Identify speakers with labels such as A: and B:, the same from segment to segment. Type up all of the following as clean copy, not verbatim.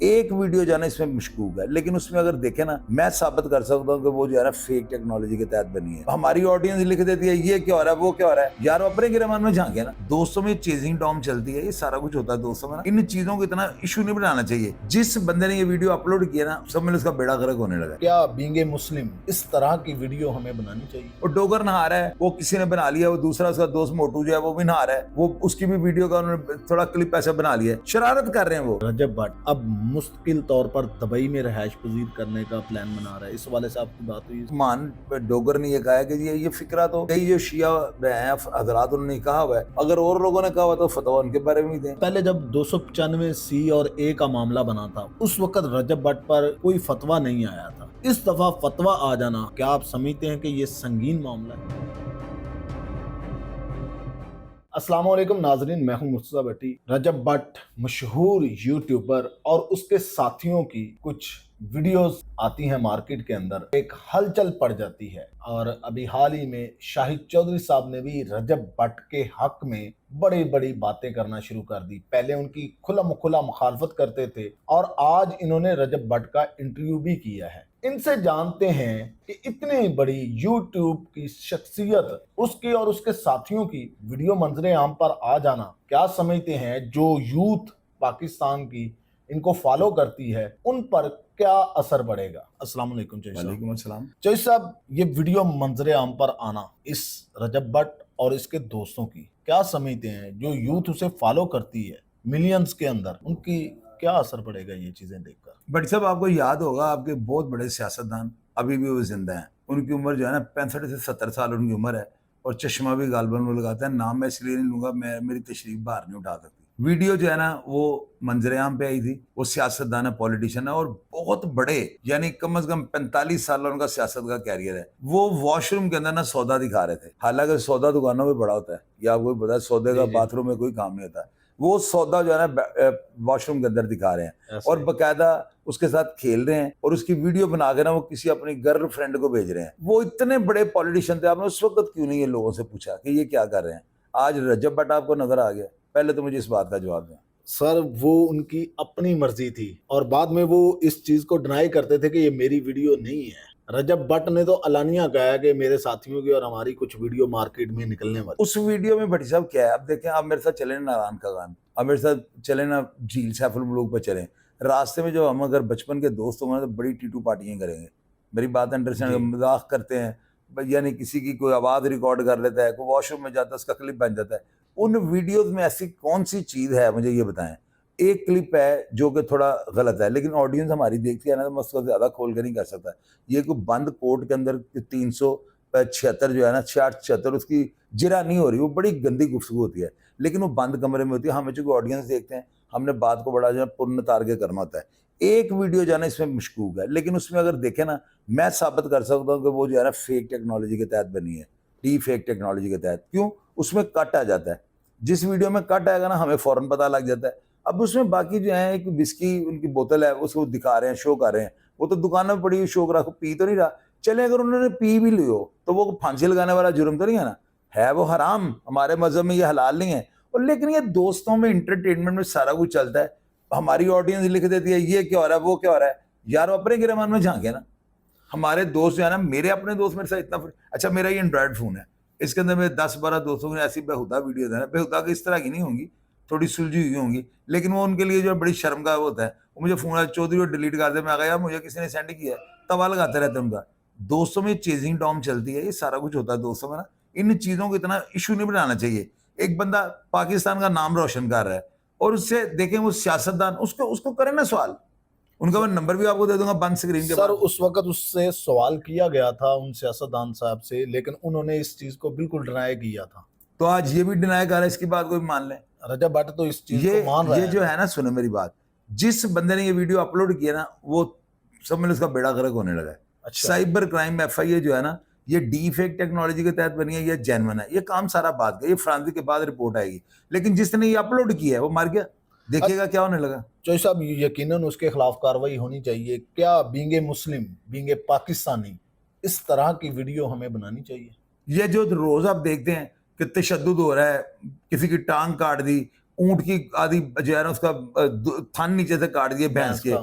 A: ایک ویڈیو جو ہے نا اس میں مشکوک ہے، لیکن اس میں اگر دیکھیں نا میں ثابت کر سکتا ہوں کہ وہ جو ہے نا فیک ٹیکنالوجی کے تحت بنی ہے۔ ہماری آڈینس لکھ دیتی ہے یہ کیا ہو رہا ہے وہ کیا ہو رہا ہے، یار اپنے گرمان میں جھانکے نا۔ دوستوں میں چیزنگ ٹام چلتی ہے، یہ سارا کچھ ہوتا ہے دوستوں میں نا۔ ان چیزوں کو اتنا ایشو نہیں بنانا چاہیے۔ جس بندے نے یہ ویڈیو اپلوڈ کیا نا سب میں اس کا بیڑا غرق ہونے لگا۔
B: کیا بینگ مسلم اس طرح کی ویڈیو ہمیں بنانی چاہیے؟
A: وہ ڈوگر نہا رہا ہے، وہ کسی نے بنا لیا، وہ دوسرا اس کا دوست موٹو جو ہے وہ بھی نہا رہا ہے، وہ اس کی بھی ویڈیو کا انہوں نے تھوڑا کلپ ایسا بنا لیا ہے، شرارت کر رہے ہیں وہ۔
B: رجب بٹ اب مستقل طور پر دبئی میں رہائش پذیر کرنے کا پلان بنا رہا ہے، اس والے سے آپ کی بات ہوئی؟
A: مان ڈوگر نے یہ کہا ہے کہ یہ فکرہ تو کئی جو شیعہ ہیں حضرات انہوں نے کہا ہوا ہے، اگر اور لوگوں نے کہا ہوا تو فتویٰ ان کے بارے میں ہی دیں۔
B: پہلے جب 295 اور A کا معاملہ بنا تھا اس وقت رجب بٹ پر کوئی فتویٰ نہیں آیا تھا، اس دفعہ فتویٰ آ جانا کیا آپ سمجھتے ہیں کہ یہ سنگین معاملہ ہے؟ السلام علیکم ناظرین، میں ہوں مرتضیٰ بٹی۔ رجب بٹ مشہور یوٹیوبر اور اس کے ساتھیوں کی کچھ ویڈیوز آتی ہیں مارکیٹ کے اندر، ایک ہلچل پڑ جاتی ہے، اور ابھی حال ہی میں شاہد چودھری صاحب نے بھی رجب بٹ کے حق میں بڑی بڑی باتیں کرنا شروع کر دی۔ پہلے ان کی کھلا مخالفت کرتے تھے اور آج انہوں نے رجب بٹ کا انٹرویو بھی کیا ہے۔ ان سے جانتے ہیں کہ اتنی بڑی یوٹیوب کی شخصیت اس کی اور اس کے ساتھیوں کی ویڈیو منظر عام پر آ جانا کیا سمجھتے ہیں، جو یوتھ پاکستان کی ان کو فالو کرتی ہے ان پر کیا اثر پڑے گا؟ السلام علیکم چوہدری صاحب۔
A: وعلیکم السلام۔
B: چوہدری صاحب، یہ ویڈیو منظر عام پر آنا اس رجب بٹ اور اس کے دوستوں کی کیا سمجھتے ہیں، جو یوتھ اسے فالو کرتی ہے ملینز کے اندر، ان کی کیا اثر پڑے گا یہ چیزیں دیکھ کر؟
A: بٹ صاحب آپ کو یاد ہوگا آپ کے بہت بڑے سیاستدان ابھی بھی وہ زندہ ہیں، ان کی عمر جو ہے نا 65 سے 70 سال ان کی عمر ہے، اور چشمہ بھی غالباً وہ لگاتے ہیں۔ نام میں اس لیے نہیں لوں گا، میری تشریف باہر نہیں اٹھا سکتی۔ ویڈیو جو ہے نا وہ منظر عام پہ آئی تھی، وہ سیاستدان ہے، پولیٹیشین ہے، اور بہت بڑے، یعنی کم از کم 45 سال ان کا سیاست کا کیریئر ہے۔ وہ واش روم کے اندر نا سودا دکھا رہے تھے، حالانکہ سودا دکانوں میں بڑا ہوتا ہے، یا آپ کو بھی پتا ہے سودے کا باتھ روم میں کوئی کام نہیں ہوتا۔ وہ سودا جو ہے نا واش روم کے اندر دکھا رہے ہیں، اور باقاعدہ اس کے ساتھ کھیل رہے ہیں، اور اس کی ویڈیو بنا کے نا وہ کسی اپنی گرل فرینڈ کو بھیج رہے ہیں۔ وہ اتنے بڑے پولیٹیشین تھے، آپ نے اس وقت کیوں نہیں یہ لوگوں سے پوچھا کہ یہ کیا کر رہے ہیں؟ آج رجب بٹ آپ کو نظر آ گیا، پہلے تو مجھے اس بات کا جواب دیں۔
B: سر، وہ ان کی اپنی مرضی تھی، اور بعد میں وہ اس چیز کو ڈینائی کرتے تھے کہ یہ میری ویڈیو نہیں ہے۔ رجب بٹ نے تو علانیہ کہا ہے کہ میرے ساتھیوں کی اور ہماری کچھ ویڈیو مارکیٹ میں نکلنے والی۔
A: اس ویڈیو میں بھٹی صاحب کیا ہے، اب دیکھیں، آپ میرے ساتھ چلیں نا ناران کا گان، اب میرے ساتھ چلیں نا جھیل سیف الملوک پہ چلیں، راستے میں جو ہم اگر بچپن کے دوست ہوں گے تو بڑی ٹیٹو پارٹیاں کریں گے، میری بات انڈرسٹینڈ، مذاق کرتے ہیں، یعنی کسی کی کوئی آواز ریکارڈ کر لیتا ہے، کوئی واش روم میں جاتا ہے اس کا کلپ بن جاتا ہے۔ ان ویڈیوز میں ایسی کون سی چیز ہے مجھے یہ بتائیں؟ ایک کلپ ہے جو کہ تھوڑا غلط ہے، لیکن آڈینس ہماری دیکھتی ہے نا، تو میں اس کو زیادہ کھول کے نہیں کر سکتا۔ یہ کوئی بند کوٹ کے اندر 376 جو ہے نا 76 اس کی جرا نہیں ہو رہی، وہ بڑی گندی گفتگو ہوتی ہے، لیکن وہ بند کمرے میں ہوتی ہے۔ ہمیں چونکہ آڈینس دیکھتے ہیں، ہم نے بات کو بڑا جو ہے پرن تار کے کرنا ہوتا ہے۔ ایک ویڈیو جو ہے نا اس میں مشکوک ہے، لیکن اس میں اگر دیکھیں نا میں ثابت کر سکتا ہوں کہ وہ جو ہے نا فیک ٹیکنالوجی کے تحت بنی ہے، ڈی فیک ٹیکنالوجی کے تحت۔ کیوں؟ اس میں کٹ آ جاتا ہے، جس ویڈیو میں کٹ آئے گا نا ہمیں فوراً پتہ لگ جاتا ہے۔ اب اس میں باقی جو ہیں ایک وسکی ان کی بوتل ہے، اس کو دکھا رہے ہیں، شو کر رہے ہیں، وہ تو دکانوں میں پڑی ہوئی شو کرا، پی تو نہیں رہا۔ چلیں اگر انہوں نے پی بھی لیو تو وہ پھانسی لگانے والا جرم تو نہیں ہے نا، ہے وہ حرام، ہمارے مذہب میں یہ حلال نہیں ہے۔ اور لیکن یہ دوستوں میں انٹرٹینمنٹ میں سارا کچھ چلتا ہے، ہماری آڈینس لکھ دیتی ہے یہ کیا ہو رہا ہے وہ کیا ہو رہا ہے، یار اپنے گرمان میں جھانکے نا۔ ہمارے دوست جو ہے نا، میرے اپنے دوست میرے ساتھ اتنا اچھا، میرا یہ اینڈرائڈ فون ہے، اس کے اندر میرے 10-12 دوستوں کی ایسی بےہودہ ویڈیوز ہیں نا، بےہودہ کی اس طرح کی نہیں ہوں گی، تھوڑی سلجھی ہوئی ہوں گی، لیکن وہ ان کے لیے جو بڑی شرم کا ہوتا ہے۔ وہ مجھے فون چودھری اور ڈیلیٹ کر دے، میں آگا یار مجھے کسی نے سینڈ کیا ہے، توا لگاتے رہتے ہیں ان کا۔ دوستوں میں چیزنگ ٹام چلتی ہے، یہ سارا کچھ ہوتا ہے دوستوں میں نا۔ ان چیزوں کو اتنا ایشو نہیں بنانا چاہیے۔ ایک بندہ پاکستان کا نام روشن کر رہا ہے، اور اس سے دیکھیں وہ سیاستدان اس کو کریں نا سوال، ان کا میں نمبر بھی آپ کو دے دوں گا بند اسکرین کے
B: سر، اس وقت اس سے سوال کیا گیا تھا ان سیاستدان صاحب سے، لیکن انہوں نے اس چیز کو بالکل ڈینائی کیا تھا۔
A: تو آج یہ بھی ڈینائی کر رہا ہے، اس کی بات کوئی مان لیں۔
B: رجب بٹ تو اس چیز کو مان رہا ہے۔
A: یہ جو ہے نا، سنو میری بات، جس بندے نے یہ ویڈیو اپلوڈ کیا نا وہ سب میں اس کا بیڑا غرق ہونے لگا ہے۔ سائبر کرائم FIA جو ہے نا، یہ ڈی فیک ٹیکنالوجی کے تحت بنی ہے، یہ جینون ہے، یہ کام سارا بات کا، یہ فرانسی کے بعد رپورٹ آئے گی، لیکن جس نے یہ اپلوڈ کیا ہے وہ مر گیا، دیکھیے گا کیا ہونے لگا۔
B: چوہدری صاحب، یقیناً اس کے خلاف کارروائی ہونی چاہیے۔ کیا بینگ مسلم، بینگ پاکستانی اس طرح کی ویڈیو ہمیں بنانی چاہیے؟
A: یہ جو روز آپ دیکھتے ہیں کہ تشدد ہو رہا ہے، کسی کی ٹانگ کاٹ دی، اونٹ کی آدھی جو ہے نا اس کا تھن نیچے سے کاٹ دیے بھینس کے.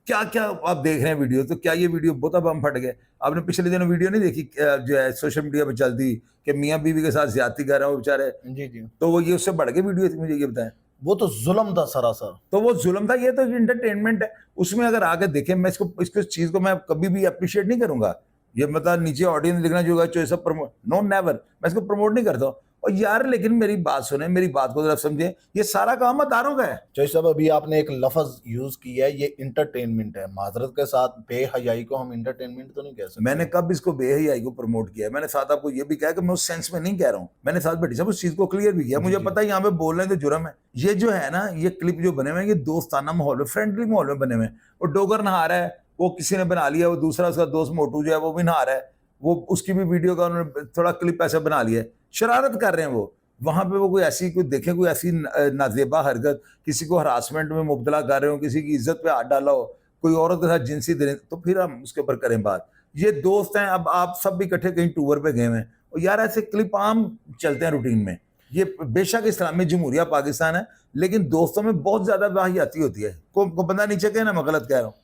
A: کیا کیا آپ دیکھ رہے ہیں ویڈیو. تو کیا یہ ویڈیو بہت اب ہم پھٹ گئے. آپ نے پچھلے دنوں ویڈیو نہیں دیکھی جو ہے سوشل میڈیا پہ چلتی کہ میاں بیوی کے ساتھ زیادتی کر رہے ہیں وہ بیچارے.
B: جی جی.
A: تو وہ یہ اس سے بڑھ کے ویڈیو تھی, مجھے یہ بتائیں.
B: وہ تو ظلم تھا سراسر.
A: تو وہ ظلم تھا. یہ تو انٹرٹینمنٹ ہے. اس میں اگر آگے دیکھیں, میں اس چیز کو میں کبھی بھی اپریشیٹ نہیں کروں گا. یہ مطلب نیچے آڈینس لکھنا جو ہوگا سب پروموٹ, نو نیور, میں اس کو پروموٹ نہیں کرتا ہوں. اور یار لیکن میری بات سنیں, میری بات کو ذرا سمجھیں, یہ سارا کام اداروں کا ہے.
B: چوہی صاحب ابھی آپ نے ایک لفظ یوز کیا ہے, یہ انٹرٹینمنٹ ہے. معذرت کے ساتھ بے حیائی کو ہم انٹرٹینمنٹ تو نہیں کہہ سکتے.
A: میں نے کب اس کو بے حیائی کو پروموٹ کیا ہے؟ میں نے ساتھ آپ کو یہ بھی کہا کہ میں اس سینس میں نہیں کہہ رہا ہوں. میں نے ساتھ بیٹھی صاحب اس چیز کو کلیئر بھی کیا. مجھے پتا ہے یہاں پہ بول رہے ہیں تو جرم ہے. یہ جو ہے نا, یہ کلپ جو بنے ہوئے ہیں یہ دوستانہ ماحول میں, فرینڈلی ماحول میں بنے ہوئے ہیں. وہ ڈوگر نہا رہا ہے, وہ کسی نے بنا لیا, وہ دوسرا اس کا دوست موٹو جو ہے وہ بھی نہا رہا ہے, وہ اس کی بھی ویڈیو کا انہوں نے تھوڑا کلپ ایسا بنا لیا ہے. شرارت کر رہے ہیں وہ وہاں پہ. وہ کوئی ایسی کوئی دیکھیں کوئی ایسی نازیبا حرکت, کسی کو ہراسمنٹ میں مبتلا کر رہے ہو, کسی کی عزت پہ ہاتھ ڈالا ہو, کوئی عورت کے ساتھ جنسی درند, تو پھر ہم اس کے اوپر کریں بات. یہ دوست ہیں, اب آپ سب بھی اکٹھے کہیں ٹور پہ گئے ہیں, اور یار ایسے کلپ عام چلتے ہیں روٹین میں. یہ بے شک اسلامی جمہوریہ پاکستان ہے, لیکن دوستوں میں بہت زیادہ واہیاتی ہوتی ہے. کو بندہ نیچے کہے نا میں غلط کہہ رہا ہوں.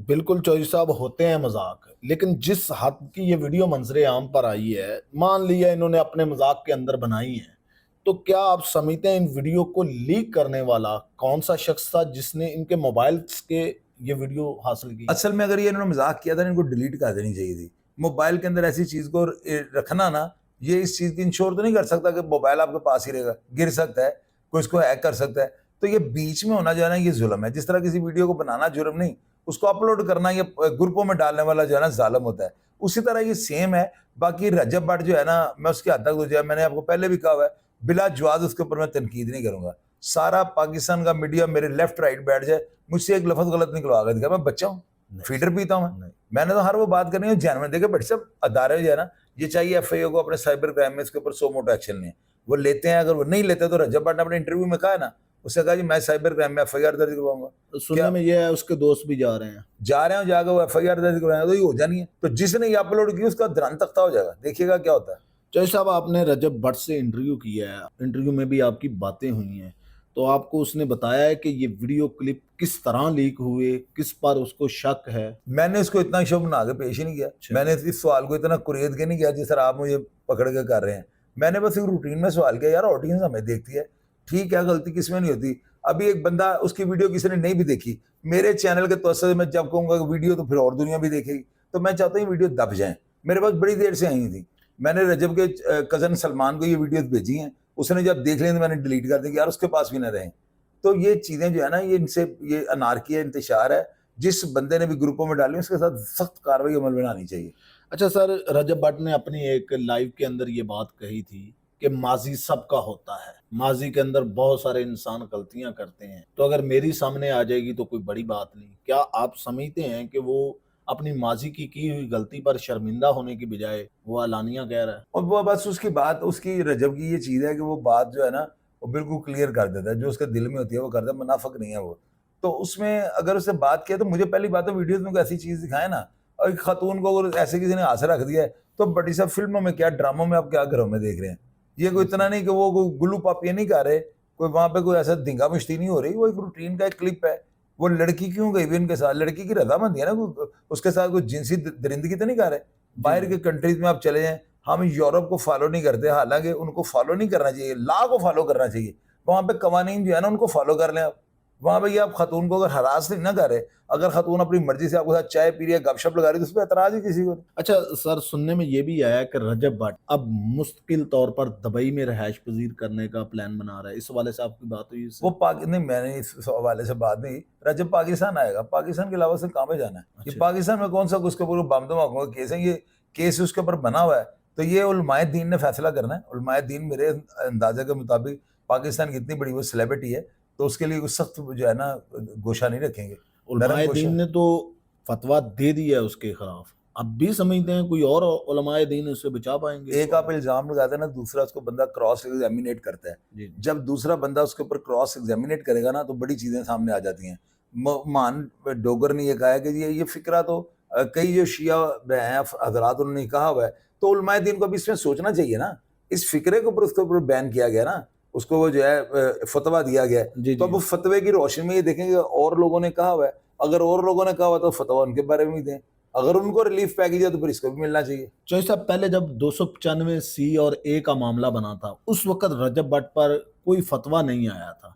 B: بالکل چوہی صاحب, ہوتے ہیں مذاق, لیکن جس حد کی یہ ویڈیو منظر عام پر آئی ہے, مان لیا انہوں نے اپنے مذاق کے اندر بنائی ہے, تو کیا آپ سمجھتے ہیں ان ویڈیو کو لیک کرنے والا کون سا شخص تھا جس نے ان کے موبائلز کے یہ ویڈیو حاصل کی؟
A: اصل میں اگر یہ انہوں نے مذاق کیا تھا ان کو ڈیلیٹ کر دینی چاہیے تھی. موبائل کے اندر ایسی چیز کو رکھنا نا, یہ اس چیز کی انشور تو نہیں کر سکتا کہ موبائل آپ کے پاس ہی رہے گا, گر سکتا ہے, کوئی اس کو ہیک کر سکتا ہے. تو یہ بیچ میں ہونا جو ہے نا یہ ظلم ہے. جس طرح کسی ویڈیو کو بنانا جرم نہیں, اس کو اپلوڈ کرنا یا گروپوں میں ڈالنے والا جو ہے نا ظالم ہوتا ہے. اسی طرح یہ سیم ہے. باقی رجب بٹ جو ہے نا, میں اس کی حد تک جو ہے میں نے آپ کو پہلے بھی کہا ہوا ہے, بلا جواز اس کے اوپر میں تنقید نہیں کروں گا. سارا پاکستان کا میڈیا میرے لیفٹ رائٹ بیٹھ جائے, مجھ سے ایک لفظ غلط نکلوا گا دکھا, میں بچہ ہوں, فیڈر پیتا ہوں میں نے تو ہر وہ بات کرنی ہے جین میں. دیکھے بٹ سب ادارے جو ہے نا, یہ چاہیے ایف آئی او کو اپنے سائبر کرائم میں اس کے اوپر سو موٹا ایکشن لیں. وہ لیتے ہیں, اگر وہ نہیں لیتے تو رجب بٹ نے اپنے انٹرویو میں کہا ہے نا, اس نے کہا جی میں سائبر کرائم میں ایف آئی آر درج کرواؤں گا.
B: سننے میں یہ ہے اس کے دوست بھی جا رہے ہیں
A: جا کے وہ ایف آئی آر درج کروائیں گے, تو یہ ہو جانی ہے. تو جس نے یہ اپلوڈ کی اس کا درن تختہ ہو جائے گا, دیکھیے گا کیا ہوتا ہے.
B: چوہی صاحب آپ نے رجب بٹ سے انٹرویو کیا ہے, انٹرویو میں بھی آپ کی باتیں ہوئی ہیں, تو آپ کو اس نے بتایا ہے کہ یہ ویڈیو کلپ کس طرح لیک ہوئے, کس پر اس کو شک ہے؟
A: میں نے اس کو اتنا شو بنا کے پیش ہی نہیں کیا. میں نے اس سوال کو اتنا قریت کے نہیں کیا جس طرح آپ مجھے پکڑ کے کر رہے ہیں. میں نے بس ایک روٹین میں سوال کیا, یار آڈینس ہمیں دیکھتی ہے, ٹھیک ہے, غلطی کس میں نہیں ہوتی. ابھی ایک بندہ اس کی ویڈیو کسی نے نہیں بھی دیکھی, میرے چینل کے توسط سے میں جب کہوں گا کہ ویڈیو تو پھر اور دنیا بھی دیکھے گی, تو میں چاہتا ہوں ویڈیو دب جائیں. میرے پاس بڑی دیر سے آئی تھی, میں نے رجب کے کزن سلمان کو یہ ویڈیوز بھیجی ہیں, اس نے جب دیکھ لیں تو میں نے ڈیلیٹ کر دی کہ یار اس کے پاس بھی نہ رہیں. تو یہ چیزیں جو ہے نا, یہ ان سے یہ انارکی ہے, انتشار ہے. جس بندے نے بھی گروپوں میں ڈالی اس کے ساتھ سخت کارروائی عمل میں آنی چاہیے.
B: اچھا سر, رجب بٹ نے اپنی ایک لائیو کے اندر یہ بات کہی تھی کہ ماضی سب کا ہوتا ہے, ماضی کے اندر بہت سارے انسان غلطیاں کرتے ہیں, تو اگر میری سامنے آ جائے گی تو کوئی بڑی بات نہیں. کیا آپ سمجھتے ہیں کہ وہ اپنی ماضی کی ہوئی غلطی پر شرمندہ ہونے کی بجائے وہ اعلانیہ کہہ رہا ہے؟
A: اور وہ بس اس کی بات, اس کی رجب کی یہ چیز ہے کہ وہ بات جو ہے نا وہ بالکل کلیئر کر دیتا ہے, جو اس کے دل میں ہوتی ہے وہ کرتا ہے, منافق نہیں ہے وہ. تو اس میں اگر اس نے بات کیا تو مجھے پہلی بات تو ویڈیوز میں کوئی ایسی چیز دکھائے نا, اور ایک خاتون کو اگر ایسے کسی نے ہاتھ سے رکھ دیا ہے تو بڑی سب فلموں میں کیا, ڈراموں میں آپ کیا گھروں میں دیکھ رہے ہیں. یہ کوئی اتنا نہیں کہ وہ کوئی گلو پاپی نہیں کر رہے, کوئی وہاں پہ کوئی ایسا دھنگا مشتی نہیں ہو رہی, وہ ایک روٹین کا ایک کلپ ہے. وہ لڑکی کیوں گئی بھی ان کے ساتھ, لڑکی کی رضامندی ہے نا, اس کے ساتھ کوئی جنسی درندگی تو نہیں کر رہے. باہر کے کنٹریز میں آپ چلے جائیں, ہم یورپ کو فالو نہیں کرتے, حالانکہ ان کو فالو نہیں کرنا چاہیے, لا کو فالو کرنا چاہیے. وہاں پہ قوانین جو ہے نا ان کو فالو کر لیں آپ. وہاں پہ یہ آپ خاتون کو اگر ہراس نہیں نہ کرے, اگر خاتون اپنی مرضی سے آپ کے ساتھ چائے پی رہی ہے, گپ شپ لگا رہی ہے, تو اس پہ اعتراض ہی کسی کو.
B: اچھا سر, سننے میں یہ بھی آیا کہ رجب بٹ اب مستقل طور پر دبئی میں رہائش پذیر کرنے کا پلان بنا رہا ہے, اس حوالے سے آپ کی بات ہوئی؟
A: وہ نہیں, میں نے اس حوالے سے بات نہیں. رجب پاکستان آئے گا, پاکستان کے علاوہ سے کہاں پہ جانا ہے؟ یہ پاکستان میں کون سا اس کے اوپر بم دھماکوں کا کیس ہے, یہ کیس اس کے اوپر بنا ہوا ہے. تو یہ علماء دین نے فیصلہ کرنا ہے. علماء دین میرے اندازے کے مطابق پاکستان کی اتنی بڑی وہ سیلیبریٹی ہے, تو اس کے لیے سخت جو ہے نا گوشہ نہیں رکھیں گے.
B: علماء دین نے تو فتویٰ دے دیا ہے اس کے خلاف, اب بھی سمجھتے ہیں کوئی اور علماء دین اس سے بچا پائیں گے؟
A: ایک آپ الزام لگاتے ہیں نا, دوسرا اس کو بندہ کراس ایگزامینیٹ کرتا ہے. جب دوسرا بندہ اس کے اوپر کراس ایگزامینیٹ کرے گا نا, تو بڑی چیزیں سامنے آ جاتی ہیں. مان ڈوگر نے یہ کہا ہے کہ یہ فکرہ تو کئی جو شیعہ ہیں حضرات انہوں نے کہا ہوا ہے, تو علماء دین کو بھی اس میں سوچنا چاہیے نا. اس فکرے کے اوپر اس کے اوپر بین کیا گیا نا, اس کو وہ جو ہے فتویٰ دیا گیا ہے،
B: جی
A: تو اب وہ فتوے کی روشنی میں یہ دیکھیں گے اور لوگوں نے کہا ہوا ہے، اگر اور لوگوں نے کہا ہوا تو فتویٰ ان کے بارے میں بھی دیں، اگر ان کو ریلیف پیکیج ہے تو پھر اس کو بھی ملنا چاہیے۔
B: چوہی صاحب پہلے جب 295C اور A کا معاملہ بنا تھا اس وقت رجب بٹ پر کوئی فتویٰ نہیں آیا تھا،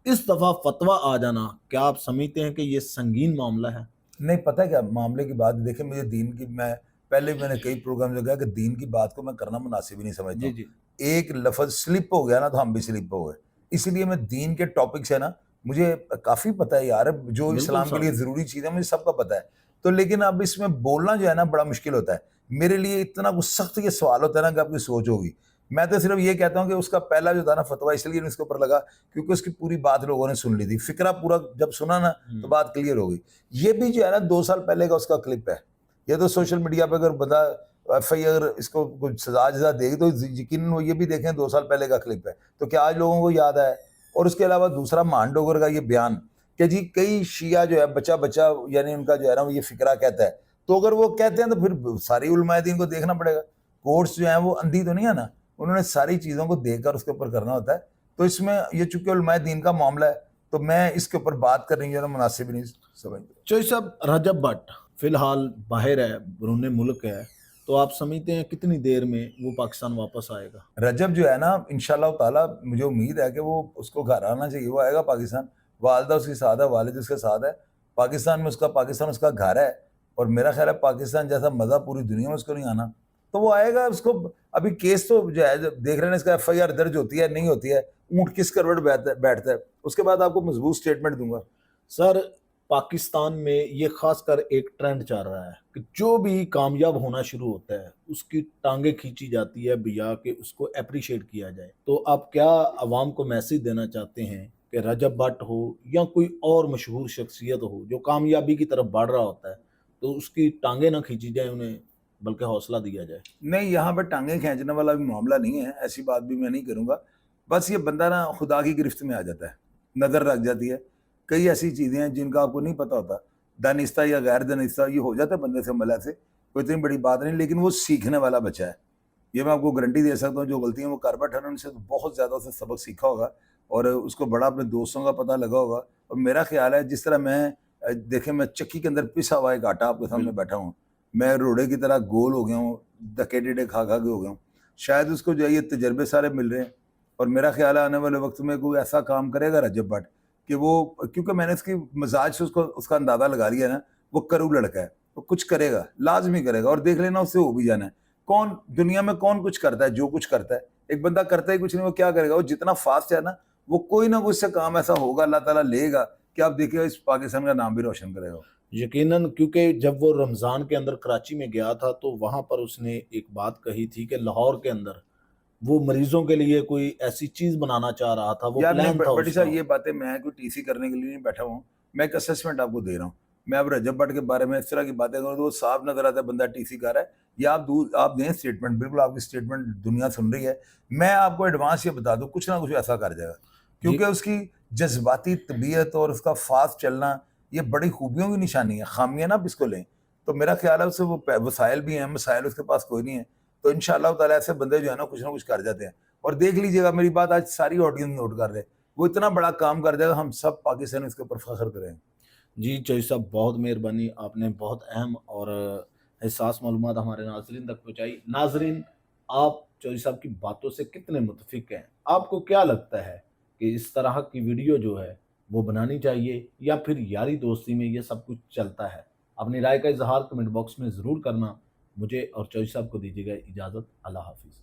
B: اس دفعہ فتویٰ آ جانا کیا آپ سمجھتے ہیں کہ یہ سنگین معاملہ ہے؟
A: نہیں، پتہ کیا معاملے کی بات دیکھیں، مجھے دین کی میں نے کئی پروگرام میں کہا کہ دین کی بات کو میں کرنا مناسب ہی نہیں سمجھتا ہوں۔
B: جی
A: ایک لفظ سلپ ہو گیا نا تو ہم بھی سلپ ہو گئے، اسی لیے میں دین کے ٹاپکس ہے نا مجھے کافی پتہ ہے یار، جو
B: بالکل
A: اسلام کے
B: صاحب،
A: لیے ضروری چیز ہے مجھے سب کا پتہ ہے، تو لیکن اب اس میں بولنا جو ہے نا بڑا مشکل ہوتا ہے میرے لیے، اتنا کچھ سخت یہ سوال ہوتا ہے نا کہ آپ کی سوچ ہوگی۔ میں تو صرف یہ کہتا ہوں کہ اس کا پہلا جو تھا نا فتویٰ اس لیے اس کے اوپر لگا کیونکہ اس کی پوری بات لوگوں نے سن لی تھی، فکرہ پورا جب سنا نا تو بات کلیئر ہو گئی۔ یہ بھی جو ہے نا 2 سال پہلے کا اس کا کلپ ہے، یہ تو سوشل میڈیا پہ اگر بندہ ایف آئی اگر اس کو کچھ سزا جزا دے گی تو یقیناً وہ یہ بھی دیکھیں 2 سال پہلے کا کلپ ہے، تو کیا آج لوگوں کو یاد آیا؟ اور اس کے علاوہ دوسرا مان ڈوگر کا یہ بیان کہ جی کئی شیعہ جو ہے بچہ یعنی ان کا جو ہے نا وہ یہ فکرہ کہتا ہے، تو اگر وہ کہتے ہیں تو پھر ساری علماء دین کو دیکھنا پڑے گا، کورٹس جو ہیں وہ اندھی تو نہیں ہے نا، انہوں نے ساری چیزوں کو دیکھ کر اس کے اوپر کرنا ہوتا ہے، تو اس میں یہ چونکہ علماء دین کا معاملہ ہے تو میں اس کے اوپر بات کرنے کی مناسب نہیں سمجھتا۔
B: چوہی صاحب رجب بٹ فی الحال باہر ہے، بیرون ملک ہے، تو آپ سمجھتے ہیں کتنی دیر میں وہ پاکستان واپس آئے گا؟
A: رجب جو ہے نا انشاءاللہ تعالیٰ مجھے امید ہے کہ وہ اس کو گھر آنا چاہیے، وہ آئے گا پاکستان، والدہ اس کے ساتھ ہے، والد اس کے ساتھ ہے، پاکستان میں پاکستان اس کا گھر ہے، اور میرا خیال ہے پاکستان جیسا مزہ پوری دنیا میں اس کو نہیں آنا، تو وہ آئے گا۔ اس کو ابھی کیس تو جو ہے دیکھ رہے ہیں، اس کا ایف آئی آر درج ہوتی ہے نہیں ہوتی ہے، اونٹ کس کروٹ بیٹھتا ہے، اس کے بعد آپ کو مضبوط سٹیٹمنٹ دوں گا۔
B: سر پاکستان میں یہ خاص کر ایک ٹرینڈ چل رہا ہے کہ جو بھی کامیاب ہونا شروع ہوتا ہے اس کی ٹانگیں کھینچی جاتی ہے بیا کہ اس کو اپریشیٹ کیا جائے، تو آپ کیا عوام کو میسج دینا چاہتے ہیں کہ رجب بٹ ہو یا کوئی اور مشہور شخصیت ہو جو کامیابی کی طرف بڑھ رہا ہوتا ہے تو اس کی ٹانگیں نہ کھینچی جائیں انہیں، بلکہ حوصلہ دیا جائے؟
A: نہیں، یہاں پہ ٹانگیں کھینچنے والا بھی معاملہ نہیں ہے، ایسی بات بھی میں نہیں کروں گا، بس یہ بندہ نا خدا کی گرفت میں آ جاتا ہے، نظر رکھ جاتی ہے، کئی ایسی چیزیں ہیں جن کا آپ کو نہیں پتہ ہوتا، دانستہ یا غیر دانستہ یہ ہو جاتا ہے بندے سے ملا سے، کوئی اتنی بڑی بات نہیں، لیکن وہ سیکھنے والا بچہ ہے، یہ میں آپ کو گارنٹی دے سکتا ہوں، جو غلطیاں وہ کر بیٹھا ان سے تو بہت زیادہ اسے سبق سیکھا ہوگا، اور اس کو بڑا اپنے دوستوں کا پتہ لگا ہوگا، اور میرا خیال ہے جس طرح میں دیکھیں میں چکی کے اندر پسا ہوا ایک آٹا آپ کے سامنے بیٹھا ہوں، میں روڑے کی طرح گول ہو گیا ہوں، دھکے ڈیڈے کھا کے ہو گیا ہوں، شاید اس کو جو ہے یہ تجربے سارے مل رہے ہیں، اور میرا خیال ہے آنے والے وقت میں کوئی ایسا کام کرے گا رجب بٹ کہ وہ، کیونکہ میں نے اس کی مزاج سے اس کا اندازہ لگا لیا ہے نا، وہ کرو لڑکا ہے، وہ کچھ کرے گا، لازمی کرے گا، اور دیکھ لینا اس سے ہو بھی جانا ہے۔ کون دنیا میں کون کچھ کرتا ہے؟ جو کچھ کرتا ہے، ایک بندہ کرتا ہی کچھ نہیں، وہ کیا کرے گا؟ وہ جتنا فاسٹ ہے نا وہ کوئی نہ کوئی سے کام ایسا ہوگا اللہ تعالیٰ لے گا کہ آپ دیکھیے اس پاکستان کا نام بھی روشن کرے گا۔
B: یقیناً، کیونکہ جب وہ رمضان کے اندر کراچی میں گیا تھا تو وہاں پر اس نے ایک بات کہی تھی کہ لاہور کے اندر وہ مریضوں کے لیے کوئی ایسی چیز بنانا چاہ رہا تھا، وہ
A: یار نہیں
B: پلان تھا
A: بٹی
B: اس کا۔
A: صاحب، یہ باتیں میں کوئی ٹی سی کرنے کے لیے نہیں بیٹھا ہوں، میں ایک اسسمنٹ آپ کو دے رہا ہوں، میں اب رجب بٹ کے بارے میں اس طرح کی باتیں کروں تو وہ صاف نظر آتا ہے بندہ ٹی سی کر رہا ہے، یا آپ دیں اسٹیٹمنٹ، بالکل آپ کی اسٹیٹمنٹ دنیا سن رہی ہے، میں آپ کو ایڈوانس یہ بتا دوں کچھ نہ کچھ ایسا کر جائے گا، کیونکہ اس کی جذباتی طبیعت اور اس کا فاسٹ چلنا یہ بڑی خوبیوں کی نشانی ہے، خامیاں نہ آپ اس کو لیں، تو میرا خیال ہے اس سے وہ وسائل بھی ہیں، مسائل اس کے پاس کوئی نہیں ہے، تو انشاءاللہ تعالیٰ ایسے بندے جو ہے نا کچھ نہ کچھ کر جاتے ہیں، اور دیکھ لیجیے گا میری بات آج ساری آڈینس نوٹ کر رہے، وہ اتنا بڑا کام کر جائے گا، ہم سب پاکستانی اس کے اوپر فخر کریں۔
B: جی چوہی صاحب، بہت مہربانی، آپ نے بہت اہم اور حساس معلومات ہمارے ناظرین تک پہنچائی۔ ناظرین، آپ چوہی صاحب کی باتوں سے کتنے متفق ہیں؟ آپ کو کیا لگتا ہے کہ اس طرح کی ویڈیو جو ہے وہ بنانی چاہیے یا پھر یاری دوستی میں یہ سب کچھ چلتا ہے؟ اپنی رائے کا اظہار کمنٹ باکس میں ضرور کرنا۔ مجھے اور چوہی صاحب کو دیجیے گا اجازت۔ اللہ حافظ۔